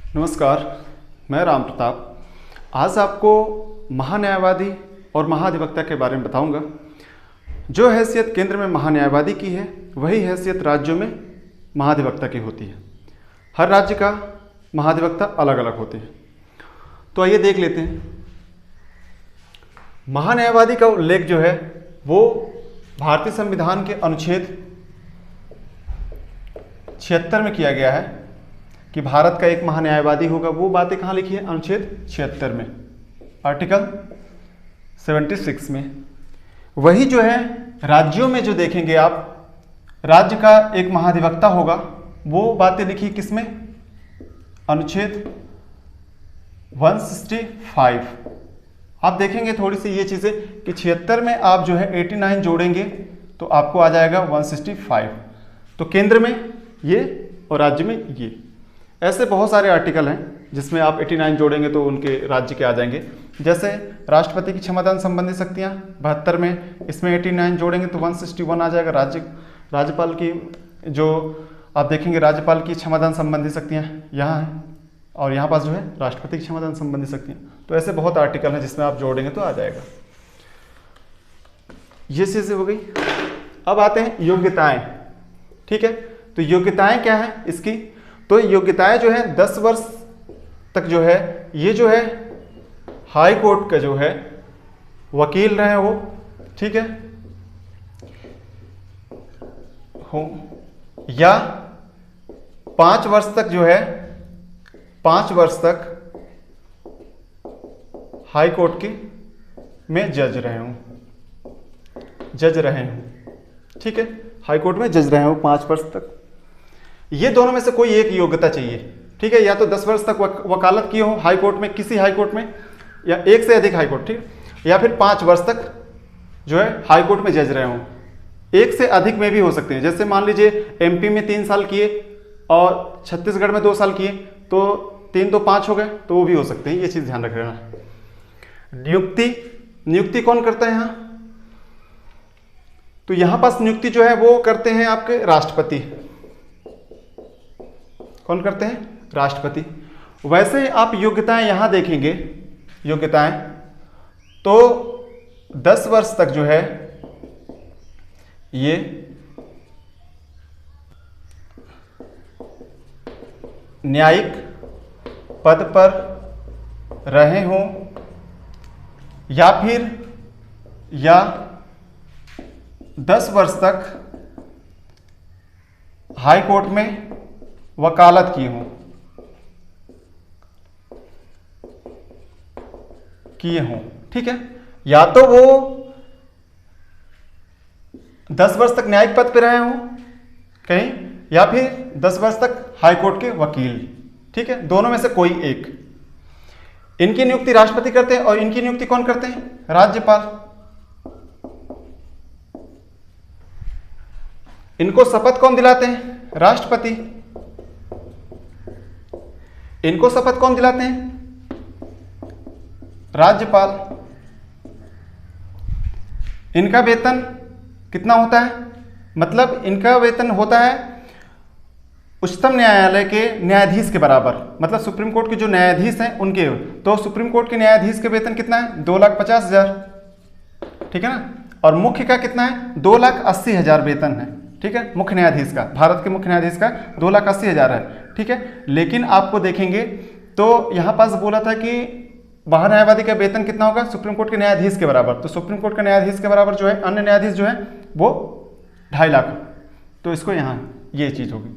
नमस्कार, मैं राम प्रताप। आज आपको महान्यायवादी और महाधिवक्ता के बारे में बताऊंगा। जो हैसियत केंद्र में महान्यायवादी की है, वही हैसियत राज्यों में महाधिवक्ता की होती है। हर राज्य का महाधिवक्ता अलग अलग होते हैं। तो आइए देख लेते हैं। महान्यायवादी का उल्लेख जो है वो भारतीय संविधान के अनुच्छेद 76 में किया गया है कि भारत का एक महान्यायवादी होगा। वो बातें कहाँ लिखी है? अनुच्छेद 76 में, आर्टिकल 76 में। वही जो है राज्यों में जो देखेंगे आप, राज्य का एक महाधिवक्ता होगा, वो बातें लिखी किसमें? अनुच्छेद 165। आप देखेंगे थोड़ी सी ये चीज़ें कि 76 में आप जो है 89 जोड़ेंगे तो आपको आ जाएगा 165। तो केंद्र में ये और राज्य में ये। ऐसे बहुत सारे आर्टिकल हैं जिसमें आप 89 जोड़ेंगे तो उनके राज्य के आ जाएंगे। जैसे राष्ट्रपति की क्षमतान संबंधी शक्तियाँ 72 में, इसमें 89 जोड़ेंगे तो 161 आ जाएगा। राज्यपाल की जो आप देखेंगे, राज्यपाल की क्षमतान संबंधी शक्तियाँ यहाँ हैं और यहाँ पास जो है राष्ट्रपति की क्षमतान संबंधी शक्तियाँ। तो ऐसे बहुत आर्टिकल हैं जिसमें आप जोड़ेंगे तो आ जाएगा। ये चीज़ें हो गई। अब आते हैं योग्यताएं। ठीक है, तो योग्यताएं क्या है इसकी? तो योग्यताएं जो है 10 वर्ष तक जो है, ये जो है हाई कोर्ट का जो है वकील रहे हो, ठीक है, हो, या 5 वर्ष तक जो है 5 वर्ष तक हाई कोर्ट की में जज रहे हूं, ठीक है, हाई कोर्ट में जज रहे हो 5 वर्ष तक। ये दोनों में से कोई एक योग्यता चाहिए, ठीक है। या तो 10 वर्ष तक वकालत किए हो हाई कोर्ट में, किसी हाई कोर्ट में, या एक से अधिक हाई कोर्ट, ठीक है, या फिर 5 वर्ष तक जो है हाई कोर्ट में जज रहे हो। एक से अधिक में भी हो सकते हैं। जैसे मान लीजिए एमपी में 3 साल किए और छत्तीसगढ़ में 2 साल किए, तो 3 तो 5 हो गए, तो वो भी हो सकते हैं। ये चीज़ ध्यान रख लेना। नियुक्ति कौन करता है यहाँ? तो यहाँ पास नियुक्ति जो है वो करते हैं आपके राष्ट्रपति। कौन करते हैं? राष्ट्रपति। वैसे आप योग्यताएं यहां देखेंगे, योग्यताएं तो 10 वर्ष तक जो है ये न्यायिक पद पर रहे हों, या 10 वर्ष तक हाई कोर्ट में वकालत किए हों, ठीक है। या तो वो 10 वर्ष तक न्यायिक पद पे रहे हों कहीं, या फिर 10 वर्ष तक हाई कोर्ट के वकील, ठीक है। दोनों में से कोई एक। इनकी नियुक्ति राष्ट्रपति करते हैं और इनकी नियुक्ति कौन करते हैं? राज्यपाल। इनको शपथ कौन दिलाते हैं? राष्ट्रपति। इनको शपथ कौन दिलाते हैं? राज्यपाल। इनका वेतन कितना होता है? मतलब इनका वेतन होता है उच्चतम न्यायालय के न्यायाधीश के बराबर। मतलब सुप्रीम कोर्ट के जो न्यायाधीश हैं उनके, तो सुप्रीम कोर्ट के न्यायाधीश के वेतन कितना है? 2,50,000, ठीक है ना। और मुख्य का कितना है? 2,80,000 वेतन है, ठीक है। मुख्य न्यायाधीश का, भारत के मुख्य न्यायाधीश का 2,80,000 है, ठीक है। लेकिन आपको देखेंगे तो यहां पास बोला था कि महान्यायवादी का वेतन कितना होगा? सुप्रीम कोर्ट के न्यायाधीश के बराबर। तो सुप्रीम कोर्ट के न्यायाधीश के बराबर जो है अन्य न्यायाधीश जो है वो 2.5 लाख। तो इसको यहाँ ये चीज होगी।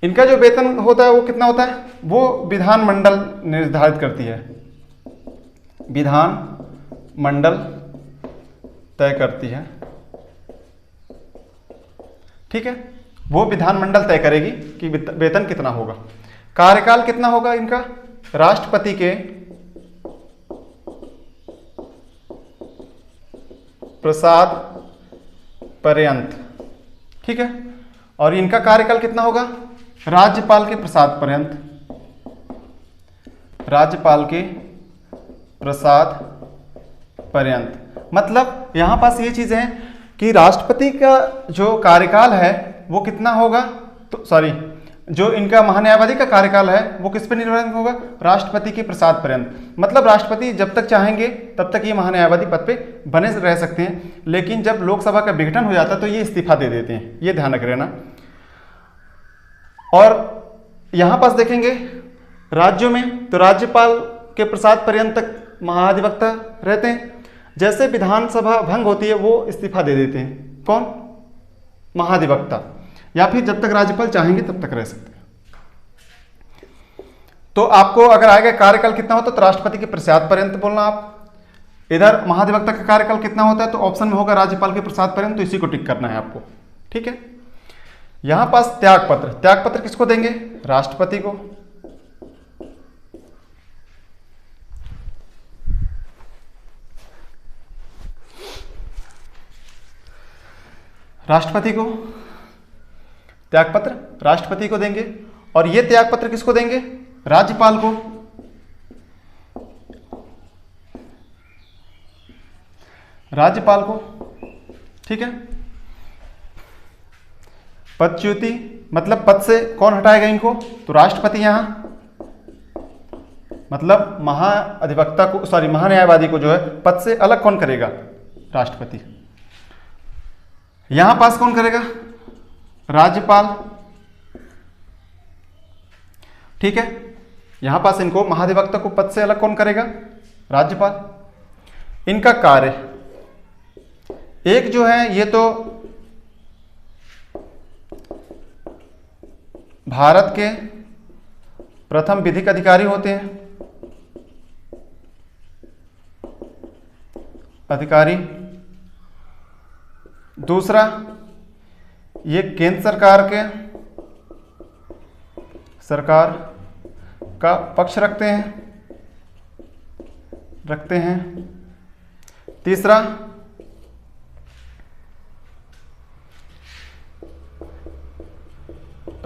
इनका जो वेतन होता है वो कितना होता है? वो विधानमंडल निर्धारित करती है, विधानमंडल तय करती है, ठीक है। वो विधानमंडल तय करेगी कि वेतन कितना होगा। कार्यकाल कितना होगा इनका? राष्ट्रपति के प्रसाद पर्यंत, ठीक है। और इनका कार्यकाल कितना होगा? राज्यपाल के प्रसाद पर्यंत, राज्यपाल के प्रसाद पर्यंत। मतलब यहां पास ये चीजें हैं कि राष्ट्रपति का जो कार्यकाल है वो कितना होगा? तो सॉरी, जो इनका महान्यायवादी का कार्यकाल है वो किस पर निर्भर होगा? राष्ट्रपति के प्रसाद पर्यंत। मतलब राष्ट्रपति जब तक चाहेंगे तब तक ये महान्यायवादी पद पे बने रह सकते हैं, लेकिन जब लोकसभा का विघटन हो जाता है तो ये इस्तीफा दे देते हैं, ये ध्यान रख लेना। और यहाँ पास देखेंगे राज्यों में तो राज्यपाल के प्रसाद पर्यंत तक महाधिवक्ता रहते हैं। जैसे विधानसभा भंग होती है वो इस्तीफा दे देते हैं, कौन? महाधिवक्ता। या फिर जब तक राज्यपाल चाहेंगे तब तक रह सकते हैं। तो आपको अगर आएगा कार्यकाल कितना होता है तो राष्ट्रपति के प्रसाद पर्यंत बोलना आप। इधर महाधिवक्ता का कार्यकाल कितना होता है तो ऑप्शन में होगा राज्यपाल के प्रसाद पर्यंत, तो इसी को टिक करना है आपको, ठीक है। यहां पास त्यागपत्र, त्यागपत्र किसको देंगे? राष्ट्रपति को। राष्ट्रपति को त्यागपत्र राष्ट्रपति को देंगे, और ये त्यागपत्र किसको देंगे? राज्यपाल को। राज्यपाल को, ठीक है। पदच्युति मतलब पद से कौन हटाएगा इनको? तो राष्ट्रपति। यहां मतलब महाधिवक्ता को, सॉरी महान्यायवादी को जो है पद से अलग कौन करेगा? राष्ट्रपति। यहां पास कौन करेगा? राज्यपाल, ठीक है। यहां पास इनको महाधिवक्ता को पद से अलग कौन करेगा? राज्यपाल। इनका कार्य एक जो है ये तो भारत के प्रथम विधिक अधिकारी होते हैं, अधिकारी। दूसरा ये केंद्र सरकार का पक्ष रखते हैं। तीसरा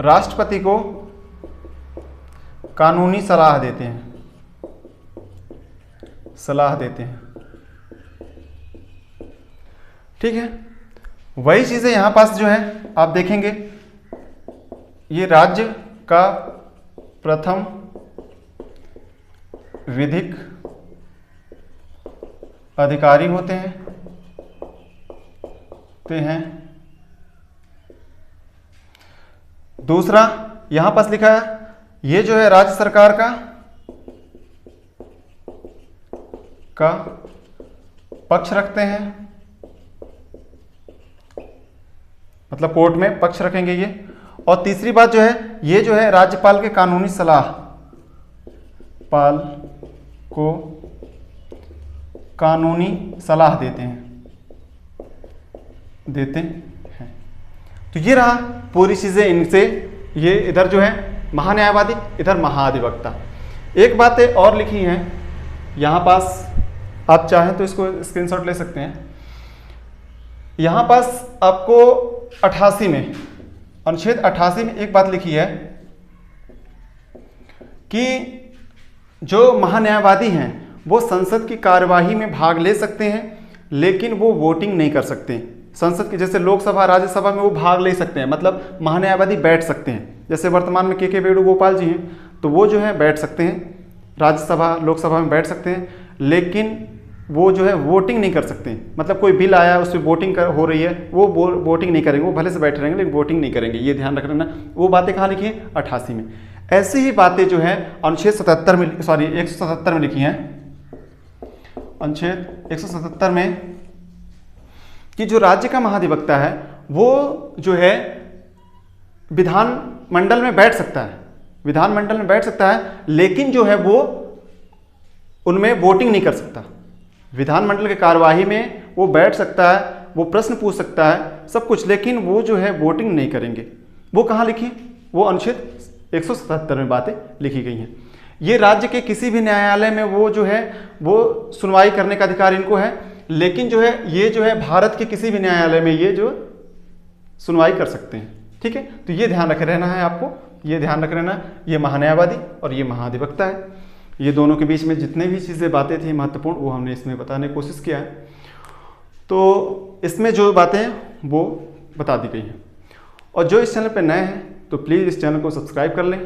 राष्ट्रपति को कानूनी सलाह देते हैं, ठीक है। वही चीजें यहां पास जो है आप देखेंगे, ये राज्य का प्रथम विधिक अधिकारी होते हैं। दूसरा यहां पास लिखा है ये जो है राज्य सरकार का पक्ष रखते हैं, मतलब कोर्ट में पक्ष रखेंगे ये। और तीसरी बात जो है ये जो है राज्यपाल के कानूनी सलाह, पाल को कानूनी सलाह देते हैं। तो ये रहा पूरी चीजें इनसे। ये इधर जो है महान्यायवादी, इधर महाधिवक्ता। एक बात और लिखी है यहां पास, आप चाहें तो इसको स्क्रीनशॉट ले सकते हैं। यहां पास आपको 88 में, अनुच्छेद 88 में एक बात लिखी है कि जो महान्यायवादी हैं वो संसद की कार्यवाही में भाग ले सकते हैं, लेकिन वो वोटिंग नहीं कर सकते। संसद की जैसे लोकसभा राज्यसभा में वो भाग ले सकते हैं, मतलब महान्यायवादी बैठ सकते हैं। जैसे वर्तमान में के वेणुगोपाल जी हैं तो वो जो है बैठ सकते हैं, राज्यसभा लोकसभा में बैठ सकते हैं, लेकिन वो जो है वोटिंग नहीं कर सकते। मतलब कोई बिल आया उस पर वोटिंग हो रही है, वो वोटिंग नहीं करेंगे, वो भले से बैठे रहेंगे लेकिन वोटिंग नहीं करेंगे। ये ध्यान रख लेना। वो बातें कहाँ लिखी हैं? 88 में। ऐसी ही बातें जो है अनुच्छेद 77 में, सॉरी 177 में लिखी हैं। अनुच्छेद 177 में कि जो राज्य का महाधिवक्ता है वो जो है विधानमंडल में बैठ सकता है, लेकिन जो है वो उनमें वोटिंग नहीं कर सकता। विधानमंडल की कार्यवाही में वो बैठ सकता है, वो प्रश्न पूछ सकता है, सब कुछ, लेकिन वो जो है वोटिंग नहीं करेंगे। वो कहाँ लिखी? वो अनुच्छेद 177 में बातें लिखी गई हैं। ये राज्य के किसी भी न्यायालय में वो जो है वो सुनवाई करने का अधिकार इनको है, लेकिन जो है ये जो है भारत के किसी भी न्यायालय में ये जो सुनवाई कर सकते हैं, ठीक है। तो ये ध्यान रखे रहना है आपको, ये ध्यान रख रहना, ये महान्यायवादी और ये महाधिवक्ता है। ये दोनों के बीच में जितने भी चीज़ें बातें थी महत्वपूर्ण वो हमने इसमें बताने की कोशिश किया है। तो इसमें जो बातें हैं वो बता दी गई हैं। और जो इस चैनल पर नए हैं तो प्लीज़ इस चैनल को सब्सक्राइब कर लें,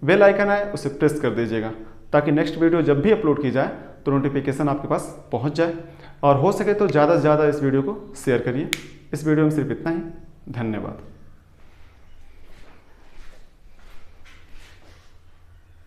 बेल आइकन है उसे प्रेस कर दीजिएगा ताकि नेक्स्ट वीडियो जब भी अपलोड की जाए तो नोटिफिकेशन आपके पास पहुंच जाए। और हो सके तो ज़्यादा से ज़्यादा इस वीडियो को शेयर करिए। इस वीडियो में सिर्फ इतना ही। धन्यवाद।